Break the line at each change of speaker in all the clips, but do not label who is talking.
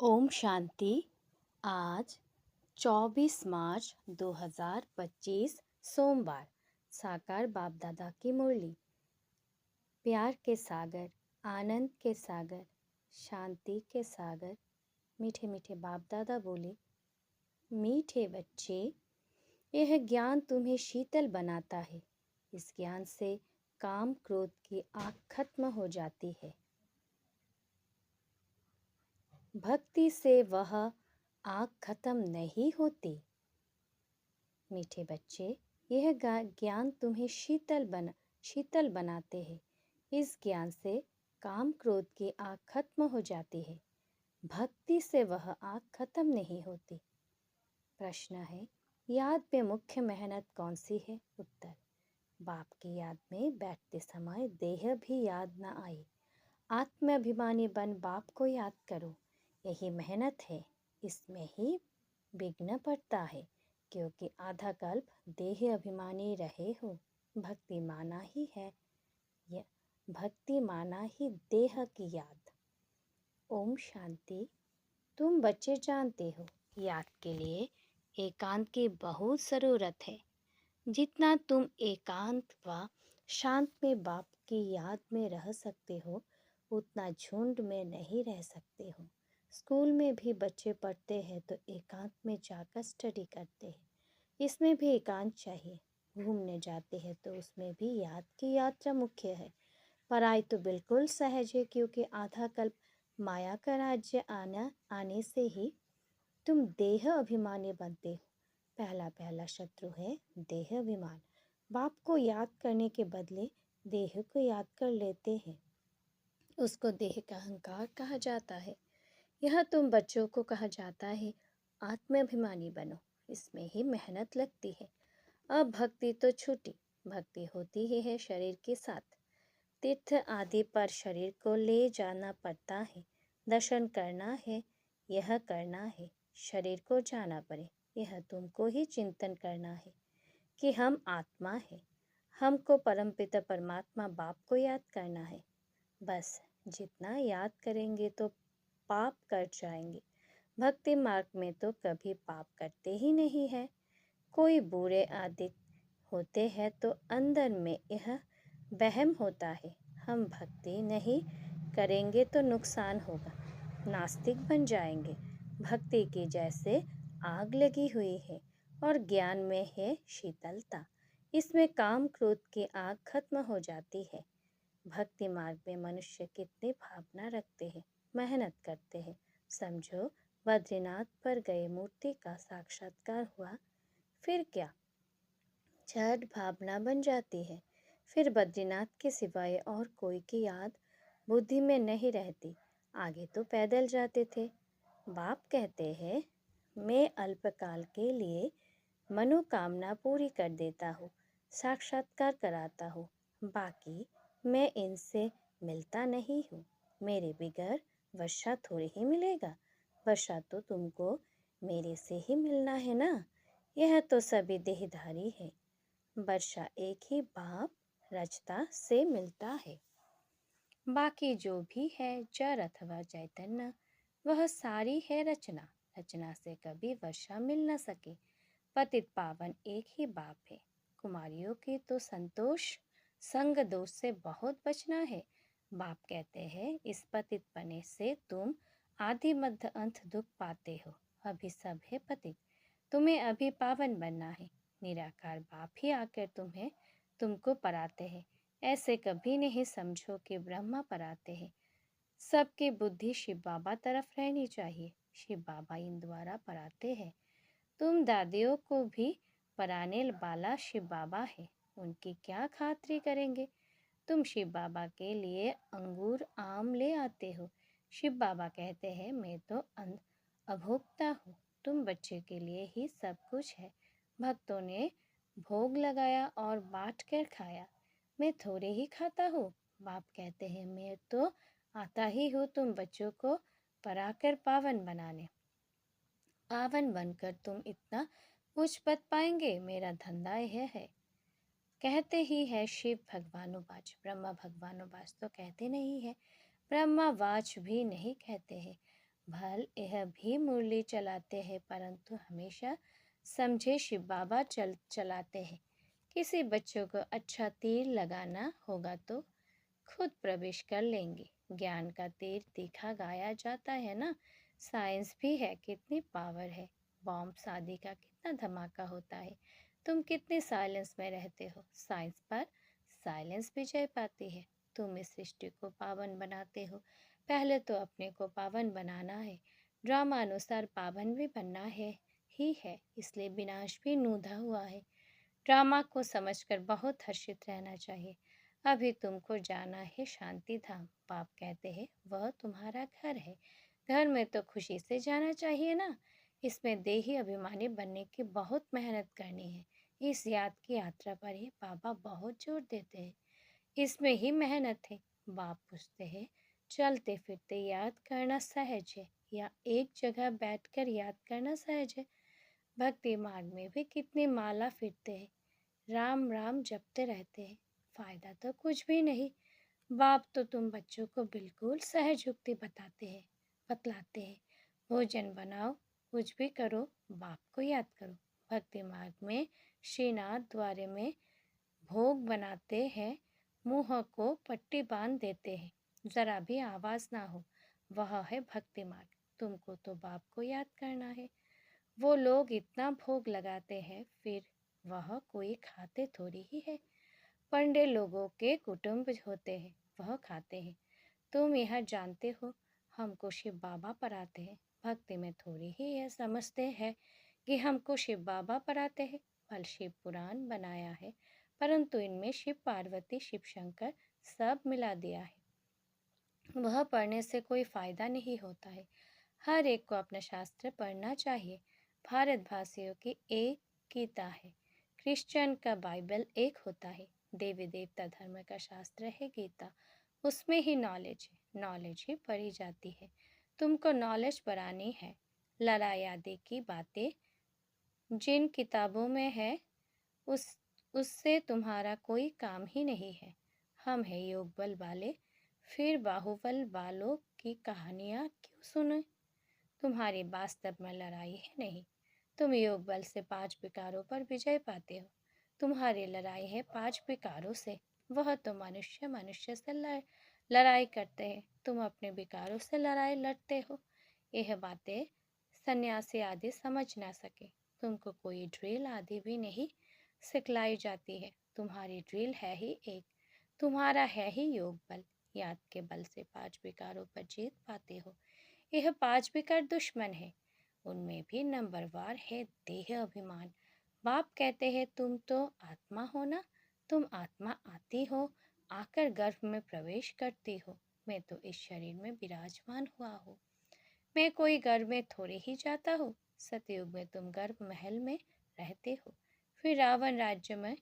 ओम शांति। आज 24 मार्च 2025 सोमवार। साकार बाप दादा की मुरली। प्यार के सागर, आनंद के सागर, शांति के सागर, मीठे मीठे बाप दादा बोले, मीठे बच्चे, यह ज्ञान तुम्हें शीतल बनाता है। इस ज्ञान से काम क्रोध की आग खत्म हो जाती है। भक्ति से वह आग खत्म नहीं होती। मीठे बच्चे, यह ज्ञान तुम्हें शीतल बनाते हैं। इस ज्ञान से काम क्रोध की आग खत्म हो जाती है। भक्ति से वह आग खत्म नहीं होती। प्रश्न है, याद में मुख्य मेहनत कौन सी है? उत्तर, बाप की याद में बैठते समय देह भी याद न आए। आत्माभिमानी बन बाप को याद करो। यही मेहनत है। इसमें ही विघ्न पड़ता है, क्योंकि आधा कल्प देह अभिमानी रहे हो। भक्ति माना ही है, भक्ति माना ही देह की याद। ओम शांति। तुम बच्चे जानते हो, याद के लिए एकांत की बहुत ज़रूरत है। जितना तुम एकांत व शांत में बाप की याद में रह सकते हो, उतना झुंड में नहीं रह सकते हो। स्कूल में भी बच्चे पढ़ते हैं तो एकांत में जाकर स्टडी करते हैं। इसमें भी एकांत चाहिए। घूमने जाते हैं तो उसमें भी याद की यात्रा मुख्य है। पढ़ाई तो बिल्कुल सहज है, क्योंकि आधा कल्प माया का राज्य आने से ही तुम देह अभिमानी बनते हो। पहला शत्रु है देह अभिमान। बाप को याद करने के बदले देह को याद कर लेते हैं। उसको देह का अहंकार कहा जाता है। यह तुम बच्चों को कहा जाता है, आत्माभिमानी बनो। इसमें ही मेहनत लगती है। अब भक्ति तो छूटी, भक्ति होती ही है शरीर के साथ। तीर्थ आदि पर शरीर को ले जाना पड़ता है। दर्शन करना है, यह करना है। शरीर को जाना पड़े, यह तुमको ही चिंतन करना है कि हम आत्मा है। हमको परमपिता परमात्मा बाप को याद करना है। बस जितना याद करेंगे तो पाप कर जाएंगे। भक्ति मार्ग में तो कभी पाप करते ही नहीं है। कोई बुरे आदत होते हैं तो अंदर में यह वहम होता है, हम भक्ति नहीं करेंगे तो नुकसान होगा, नास्तिक बन जाएंगे। भक्ति की जैसे आग लगी हुई है और ज्ञान में है शीतलता। इसमें काम क्रोध की आग खत्म हो जाती है। भक्ति मार्ग में मनुष्य कितनी भावना रखते हैं, मेहनत करते हैं। समझो, बद्रीनाथ पर गए, मूर्ति का साक्षात्कार हुआ, फिर क्या? झट भावना बन जाती है। फिर बद्रीनाथ के सिवाय और कोई की याद बुद्धि में नहीं रहती। आगे तो पैदल जाते थे। बाप कहते हैं, मैं अल्पकाल के लिए मनोकामना पूरी कर देता हूँ, साक्षात्कार कराता हूँ। बाकी मैं इनसे मिलता नहीं हूँ। मेरे बिगैर वर्षा थोड़ी ही मिलेगा। वर्षा तो तुमको मेरे से ही मिलना है ना। यह तो सभी देहधारी है। वर्षा एक ही बाप रचता से मिलता है। बाकी जो भी है जड़ अथवा चैतन्य, वह सारी है रचना। रचना से कभी वर्षा मिल न सके। पतित पावन एक ही बाप है। कुमारियों की तो संतोष संग दोष से बहुत बचना है। बाप कहते हैं, इस पतित पने से तुम आदि मध्य अंत दुख पाते हो। अभी सब है पतित, तुम्हें अभी पावन बनना है। निराकार बाप ही आकर तुमको पराते हैं। ऐसे कभी नहीं समझो कि ब्रह्मा पराते हैं। सबकी बुद्धि शिव बाबा तरफ रहनी चाहिए। शिव बाबा इन द्वारा पराते हैं। तुम दादियों को भी पराने वाला शिव बाबा है। उनकी क्या खातिरी करेंगे? तुम शिव बाबा के लिए अंगूर आम ले आते हो। शिव बाबा कहते हैं, मैं तो अभोक्ता हूँ। तुम बच्चे के लिए ही सब कुछ है। भक्तों ने भोग लगाया और बांट कर खाया, मैं थोड़े ही खाता हूँ। बाप कहते हैं, मैं तो आता ही हूँ तुम बच्चों को पराकर पावन बनाने। पावन बनकर तुम इतना कुछ पद पाएंगे, मेरा धंधा यह है। कहते ही है शिव भगवानुवाच, ब्रह्मा भगवानुवाच तो कहते नहीं है, ब्रह्मा वाच भी नहीं कहते हैं। भल यह भी मुरली चलाते हैं, परंतु हमेशा समझे शिव बाबा चलाते हैं। किसी बच्चों को अच्छा तीर लगाना होगा तो खुद प्रवेश कर लेंगे। ज्ञान का तीर तीखा गाया जाता है ना। साइंस भी है, कितनी पावर है। बॉम्ब शादी का कितना धमाका होता है। तुम कितने साइलेंस में रहते हो। साइंस पर साइलेंस विजय पाती है। तुम इस सृष्टि को पावन बनाते हो। पहले तो अपने को पावन बनाना है। ड्रामा अनुसार पावन भी बनना है ही है, इसलिए विनाश भी नूंधा हुआ है। ड्रामा को समझकर बहुत हर्षित रहना चाहिए। अभी तुमको जाना है शांति धाम। बाप कहते हैं वह तुम्हारा घर है। घर में तो खुशी से जाना चाहिए ना। इसमें देही अभिमानी बनने की बहुत मेहनत करनी है। इस याद की यात्रा पर ही बाबा बहुत जोर देते हैं। इसमें ही मेहनत है। बाप पूछते हैं चलते फिरते याद करना सहज है या एक जगह बैठकर याद करना सहज है। भक्ति मार्ग में भी कितनी माला फिरते हैं, राम राम जपते रहते हैं, फायदा तो कुछ भी नहीं। बाप तो तुम बच्चों को बिल्कुल सहज युक्ति बतलाते हैं। भोजन बनाओ, कुछ भी करो, बाप को याद करो। भक्ति मार्ग में श्रीनाथ द्वारे में भोग बनाते हैं, मुंह को पट्टी बांध देते हैं, जरा भी आवाज ना हो। वह है भक्ति मार्ग। तुमको तो बाप को याद करना है। वो लोग इतना भोग लगाते हैं, फिर वह कोई खाते थोड़ी ही है। पंडे लोगों के कुटुंब होते हैं, वह खाते हैं। तुम यह जानते हो, हमको शिव बाबा पराते हैं। भक्ति में थोड़ी ही यह समझते हैं कि हमको शिव बाबा पराते हैं। फल शिव पुराण बनाया है, परंतु इनमें शिव पार्वती शिव शंकर सब मिला दिया है। वह पढ़ने से कोई फायदा नहीं होता है। हर एक को अपना शास्त्र पढ़ना चाहिए। भारतवासियों की एक गीता है, क्रिश्चियन का बाइबल एक होता है। देवी देवता धर्म का शास्त्र है गीता। उसमें ही नॉलेज है, नॉलेज ही पढ़ी जाती है। तुमको नॉलेज बढ़ानी है। लड़ाई आदि की बातें जिन किताबों में है उस उससे तुम्हारा कोई काम ही नहीं है। हम हैं योग बल वाले, फिर बाहुबल वालों की कहानियाँ क्यों सुने। तुम्हारी वास्तव में लड़ाई है नहीं। तुम योग बल से 5 विकारों पर विजय पाते हो। तुम्हारी लड़ाई है 5 विकारों से। वह तो मनुष्य मनुष्य से लड़ाई करते हैं। तुम अपने विकारों से लड़ाई लड़ते हो। यह बातें सन्यासी आदि समझ ना सके। तुमको कोई ड्रिल आदि भी नहीं सिखलाई जाती है। तुम्हारी ड्रिल है ही एक, तुम्हारा है ही योग बल। याद के बल से 5 विकारों पर जीत पाते हो। यह 5 विकार दुश्मन है। उनमें भी नंबरवार है देह अभिमान। बाप कहते हैं तुम तो आत्मा हो ना। तुम आत्मा आती हो, आकर गर्भ में प्रवेश करती हो। मैं तो इस शरीर में विराजमान हुआ हूँ। मैं कोई गर्भ में थोड़ी ही जाता हूँ। सतयुग में तुम गर्भ महल में रहते हो, फिर रावण राज्य में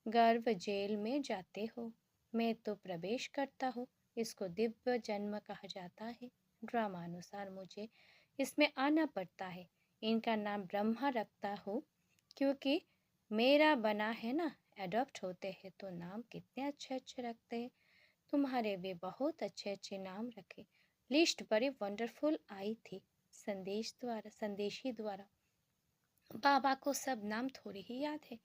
गर्भ जेल में जाते हो। मैं तो प्रवेश करता हूँ। इसको दिव्य जन्म कहा जाता है। ड्रामा अनुसार मुझे इसमें आना पड़ता है। इनका नाम ब्रह्मा रखता हूँ क्योंकि मेरा बना है ना। एडॉप्ट होते हैं तो नाम कितने अच्छे अच्छे रखते हैं। तुम्हारे वे बहुत अच्छे अच्छे नाम रखे। लिस्ट बड़ी वंडरफुल आई थी संदेशी द्वारा। बाबा को सब नाम थोड़ी ही याद है।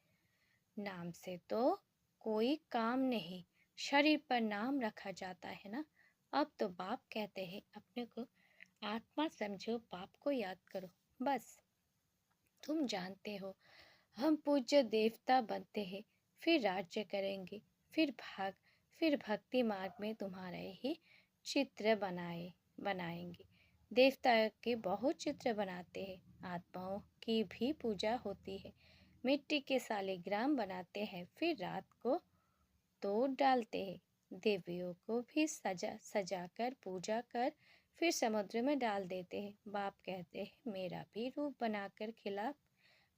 नाम से तो कोई काम नहीं, शरीर पर नाम रखा जाता है ना। अब तो बाप कहते हैं अपने को आत्मा समझो, बाप को याद करो। बस तुम जानते हो हम पूज्य देवता बनते हैं, फिर राज्य करेंगे, फिर भक्ति मार्ग में तुम्हारे ही चित्र बनाएंगे। देवता के बहुत चित्र बनाते हैं। आत्माओं की भी पूजा होती है। मिट्टी के सालिग्राम बनाते हैं, फिर रात को तोड़ डालते हैं। देवियों को भी सजा कर पूजा कर फिर समुद्र में डाल देते हैं। बाप कहते हैं मेरा भी रूप बनाकर खिला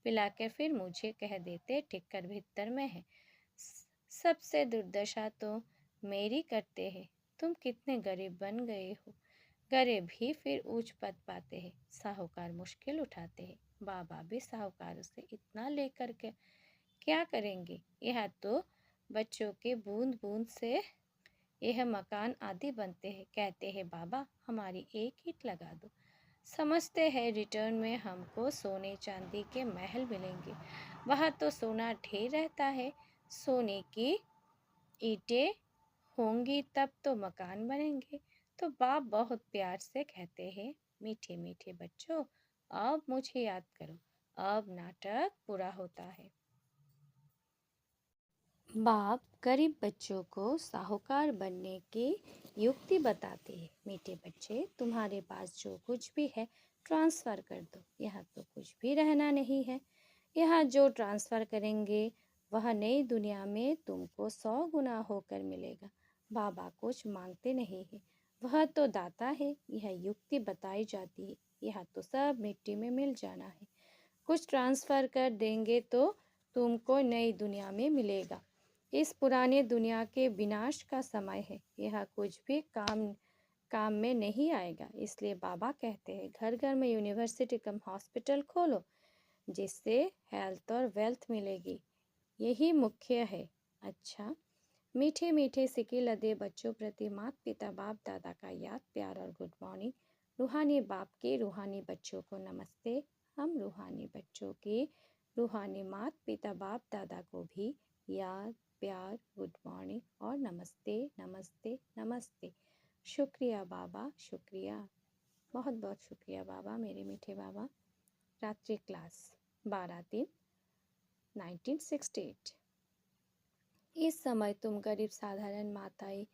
पिलाकर फिर मुझे कह देते टिक्कर भीतर में है। सबसे दुर्दशा तो मेरी करते हैं। तुम कितने गरीब बन गए हो। गरीब भी फिर ऊंच पद पाते हैं। साहूकार मुश्किल उठाते हैं। बाबा भी साहूकारों से इतना लेकर के क्या करेंगे। यह तो बच्चों के बूंद बूंद से यह मकान आदि बनते हैं। कहते हैं बाबा हमारी एक ईंट लगा दो। समझते हैं रिटर्न में हमको सोने चांदी के महल मिलेंगे। वहाँ तो सोना ढेर रहता है, सोने की ईंटें होंगी तब तो मकान बनेंगे। तो बाप बहुत प्यार से कहते हैं, मीठे मीठे बच्चों, अब मुझे याद करो, अब नाटक पूरा होता है। बाप गरीब बच्चों को साहूकार बनने की युक्ति बताते हैं। मीठे बच्चे, तुम्हारे पास जो कुछ भी है ट्रांसफ़र कर दो, यहाँ तो कुछ भी रहना नहीं है। यहाँ जो ट्रांसफ़र करेंगे वह नई दुनिया में तुमको 100 गुना होकर मिलेगा। बाबा कुछ मांगते नहीं है, वह तो दाता है। यह युक्ति बताई जाती है, यहाँ तो सब मिट्टी में मिल जाना है। कुछ ट्रांसफ़र कर देंगे तो तुमको नई दुनिया में मिलेगा। इस पुराने दुनिया के विनाश का समय है, यह कुछ भी काम में नहीं आएगा। इसलिए बाबा कहते हैं, घर घर में यूनिवर्सिटी कम हॉस्पिटल खोलो, जिससे हेल्थ और वेल्थ मिलेगी। यही मुख्य है। अच्छा, मीठे मीठे सिक्के लदे बच्चों प्रति माता पिता बाप दादा का याद प्यार और गुड मॉर्निंग। रूहानी बाप के रूहानी बच्चों को नमस्ते। हम रूहानी बच्चों के रूहानी माता पिता बाप दादा को भी याद प्यार गुड मॉर्निंग और नमस्ते नमस्ते नमस्ते। शुक्रिया बाबा, शुक्रिया, बहुत बहुत शुक्रिया बाबा, मेरे मीठे बाबा। रात्रि क्लास 12/3/1968। इस समय तुम गरीब साधारण माताएं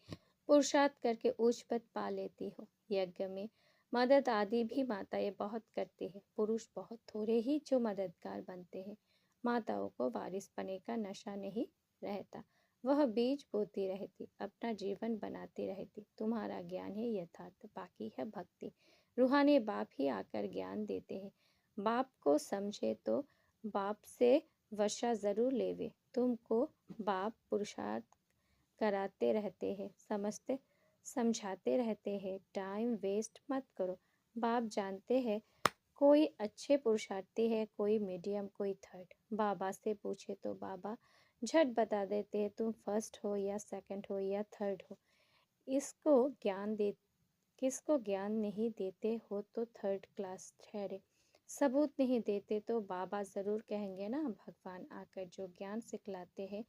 पुरुषार्थ करके उच्च पद पा लेती हो। यज्ञ में मदद आदि भी माताएं बहुत करती है, पुरुष बहुत थोड़े ही जो मददगार बनते हैं। माताओं को वारिस पने का नशा नहीं रहता, वह बीज बोती रहती, अपना जीवन बनाती रहती। तुम्हारा ज्ञान है यथार्थ, बाकी है भक्ति। रूहानी बाप ही आकर ज्ञान देते हैं। बाप को समझे तो बाप से वर्षा जरूर लेवे। तुमको बाप पुरुषार्थ कराते रहते हैं, समझाते रहते हैं, टाइम वेस्ट मत करो। बाप जानते हैं कोई अच्छे पुरुषार्थी है, कोई मीडियम, कोई थर्ड। बाबा से पूछे तो बाबा झट बता देते हैं तुम फर्स्ट हो या सेकंड हो या थर्ड हो। इसको ज्ञान दे किसको ज्ञान नहीं देते हो तो थर्ड क्लास ठहरे। सबूत नहीं देते तो बाबा ज़रूर कहेंगे ना, भगवान आकर जो ज्ञान सिखलाते हैं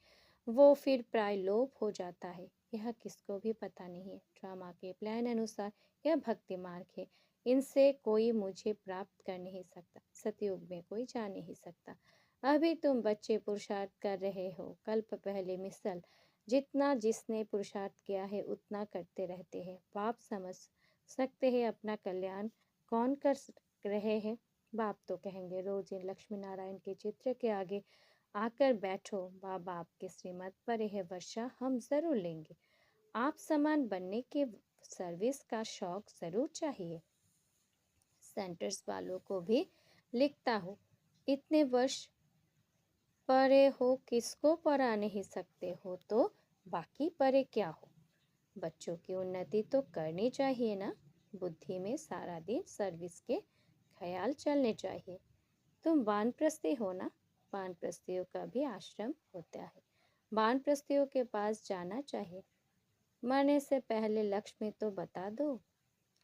वो फिर प्राय लोप हो जाता है। यह किसको भी पता नहीं है। ड्रामा के प्लान अनुसार यह भक्ति मार्ग है, इनसे कोई मुझे प्राप्त कर नहीं सकता, सतयुग में कोई जा नहीं सकता। अभी तुम बच्चे पुरुषार्थ कर रहे हो, कल्प पहले मिसल जितना जिसने पुरुषार्थ किया है उतना करते रहते हैं। बाप समझ सकते हैं अपना कल्याण कौन कर रहे हैं। बाप तो कहेंगे रोज इन लक्ष्मी नारायण के चित्र के आगे आकर बैठो, बाबा आपके श्रीमत पर यह वर्षा हम जरूर लेंगे। आप समान बनने के सर्विस का शौक जरूर चाहिए। सेंटर्स वालों को भी लिखता हो, इतने वर्ष परे हो, किसको पढ़ा नहीं सकते हो तो बाकी परे क्या हो। बच्चों की उन्नति तो करनी चाहिए ना। बुद्धि में सारा दिन सर्विस के ख्याल चलने चाहिए। तुम वानप्रस्थी हो ना, वानप्रस्थियों का भी आश्रम होता है, वानप्रस्थियों के पास जाना चाहिए। मरने से पहले लक्ष्य तो बता दो,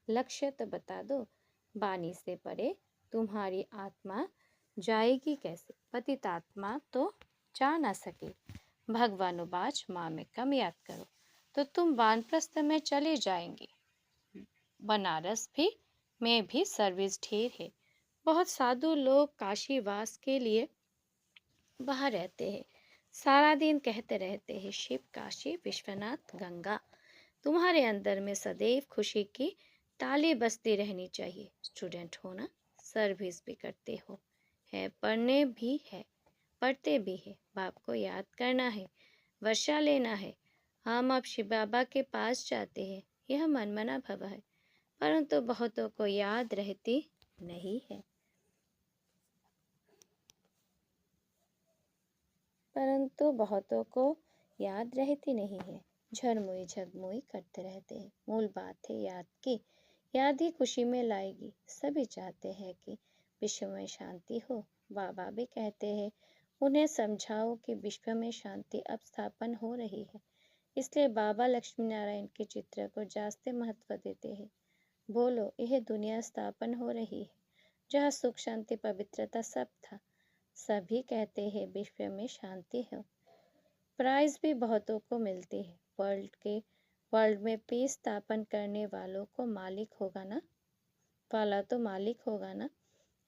लक्ष्य तो बता दो। बानी से परे तुम्हारी आत्मा जाएगी कैसे, पतित आत्मा तो जा ना सके। भगवानुवाच माँ में कम याद करो तो तुम वानप्रस्थ में चले जाएंगे। बनारस भी में भी सर्विस ढेर है, बहुत साधु लोग काशीवास के लिए वहाँ रहते हैं, सारा दिन कहते रहते हैं शिव काशी विश्वनाथ गंगा। तुम्हारे अंदर में सदैव खुशी की ताली बजती रहनी चाहिए। स्टूडेंट हो ना, सर्विस भी करते हो, है पढ़ने भी है, पढ़ते भी है, बाप को याद करना है, वर्षा लेना है। हम अब शिव बाबा के पास जाते हैं, यह मनमना भव है, परंतु बहुतों को याद रहती नहीं है। परंतु बहुतों को याद रहती नहीं है, झरमुई झगमुई करते रहते हैं। मूल बात है याद की, याद ही खुशी में लाएगी। सभी चाहते हैं कि विश्व में शांति हो। बाबा भी कहते हैं उन्हें समझाओ कि विश्व में शांति अब स्थापन हो रही है। इसलिए बाबा लक्ष्मी नारायण के चित्र को जास्ते महत्व देते हैं। बोलो, यह दुनिया स्थापन हो रही है जहाँ सुख शांति पवित्रता सब था। सभी कहते हैं विश्व में शांति हो। प्राइज भी बहुतों को मिलती है। वर्ल्ड में पीस स्थापन करने वालों को मालिक होगा ना, वाला तो मालिक होगा ना।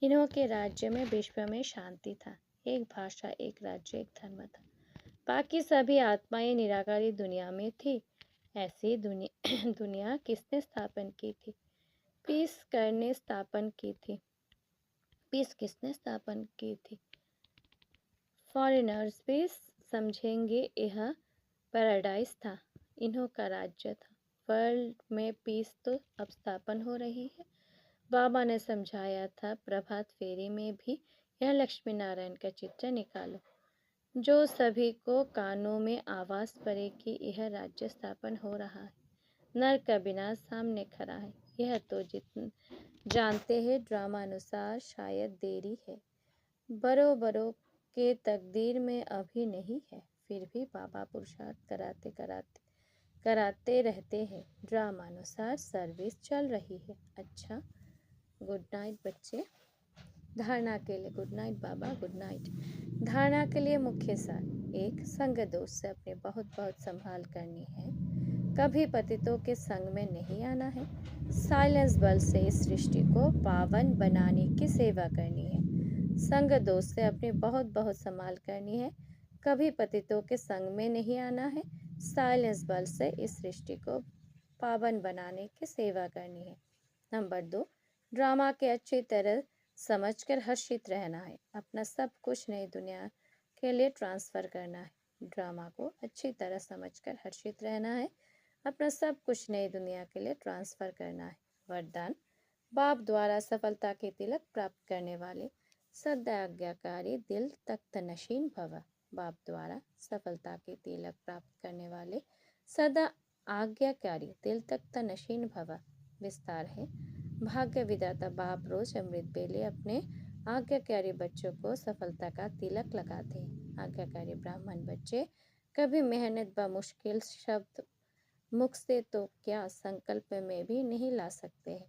इन्हों के राज्य में विश्व में शांति था। एक भाषा, एक राज्य, एक धर्म था। बाकी सभी आत्माएं निराकारी दुनिया में थी। ऐसी दुनिया किसने स्थापन की थी? पीस करने स्थापन की थी। पीस किसने स्थापन की थी? फॉरेनर्स भी समझेंगे यह पैराडाइज था, इन्हों का राज्य था। वर्ल्ड में पीस तो अब स्थापन हो रही है। बाबा ने समझाया था प्रभात फेरी में भी यह लक्ष्मी नारायण का चित्र निकालो, जो सभी को कानों में आवाज पड़े कि यह राज्य स्थापन हो रहा है। नर का विनाश सामने खड़ा है। यह तो जानते हैं ड्रामा अनुसार शायद देरी है, बड़ों के तकदीर में अभी नहीं है। फिर भी बाबा पुरुषार्थ कराते रहते हैं। ड्रामा अनुसार सर्विस चल रही है। अच्छा, गुड नाइट बच्चे। धारणा के लिए गुड नाइट बाबा, गुड नाइट। धारणा के लिए मुख्य सार: 1. संग दोष से अपने बहुत संभाल करनी है। कभी पतितों के संग में नहीं आना है। साइलेंस बल से इस सृष्टि को पावन बनाने की सेवा करनी है। संग दोष से अपनी बहुत संभाल करनी है। कभी पतितों के संग में नहीं आना है। साइलेंस बल से इस सृष्टि को पावन बनाने की सेवा करनी है। नंबर 2, ड्रामा के अच्छी तरह समझकर हर्षित रहना है। अपना सब कुछ नई दुनिया के लिए ट्रांसफर करना है। ड्रामा को अच्छी तरह समझकर हर्षित रहना है। अपना सब कुछ नई दुनिया के लिए ट्रांसफर करना है। वरदान: बाप द्वारा सफलता के तिलक प्राप्त करने वाले सदा आज्ञाकारी दिल तख्त नशीन भव। बाप द्वारा सफलता के तिलक प्राप्त करने वाले सदा आज्ञाकारी दिल तख्त नशीन भव। विस्तार है: भाग्य विधाता बाप रोज अमृत बेले अपने आज्ञाकारी बच्चों को सफलता का तिलक लगाते हैं। आज्ञाकारी ब्राह्मण बच्चे कभी मेहनत व मुश्किल शब्द मुख से तो क्या संकल्प में भी नहीं ला सकते हैं।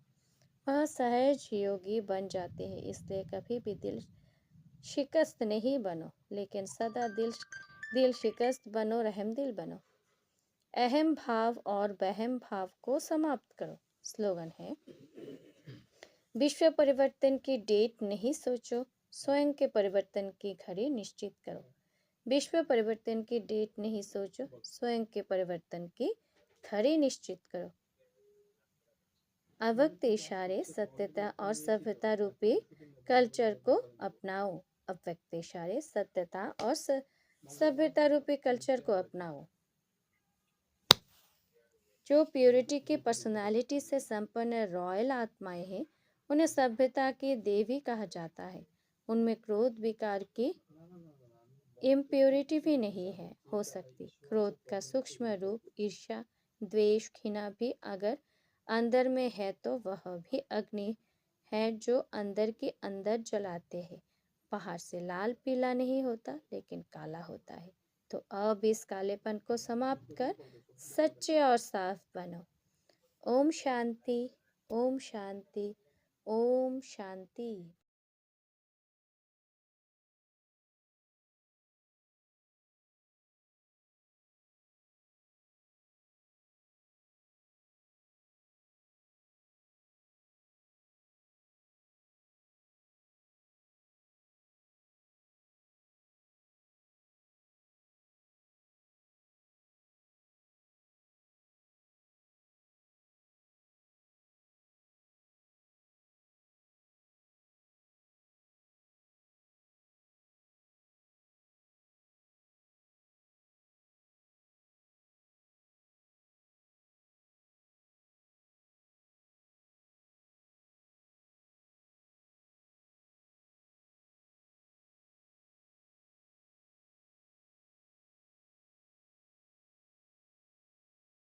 वह सहज योगी बन जाते हैं। इसलिए कभी भी दिल शिकस्त नहीं बनो, लेकिन सदा दिल शिकस्त बनो, रहमदिल बनो। अहम भाव और वहम भाव को समाप्त करो। स्लोगन है: विश्व परिवर्तन की डेट नहीं सोचो, स्वयं के परिवर्तन की घड़ी निश्चित करो। विश्व परिवर्तन की डेट नहीं सोचो, स्वयं के परिवर्तन की घड़ी निश्चित करो। अव्यक्त इशारे सत्यता और सभ्यता रूपी कल्चर को अपनाओ। अव्यक्त इशारे सत्यता और सभ्यता रूपी कल्चर को अपनाओ। जो प्योरिटी की पर्सनालिटी से संपन्न रॉयल आत्माएं हैं, उन्हें सभ्यता की देवी कहा जाता है। उनमें क्रोध विकार की इम्प्योरिटी भी नहीं है हो सकती। क्रोध का सूक्ष्म रूप ईर्ष्या, द्वेष, घृणा भी अगर अंदर में है तो वह भी अग्नि है जो अंदर के अंदर जलाते हैं। बाहर से लाल पीला नहीं होता, लेकिन काला होता है। तो अब इस कालेपन को समाप्त कर सच्चे और साफ बनो। ओम शांति, ओम शांति, ओम शांति।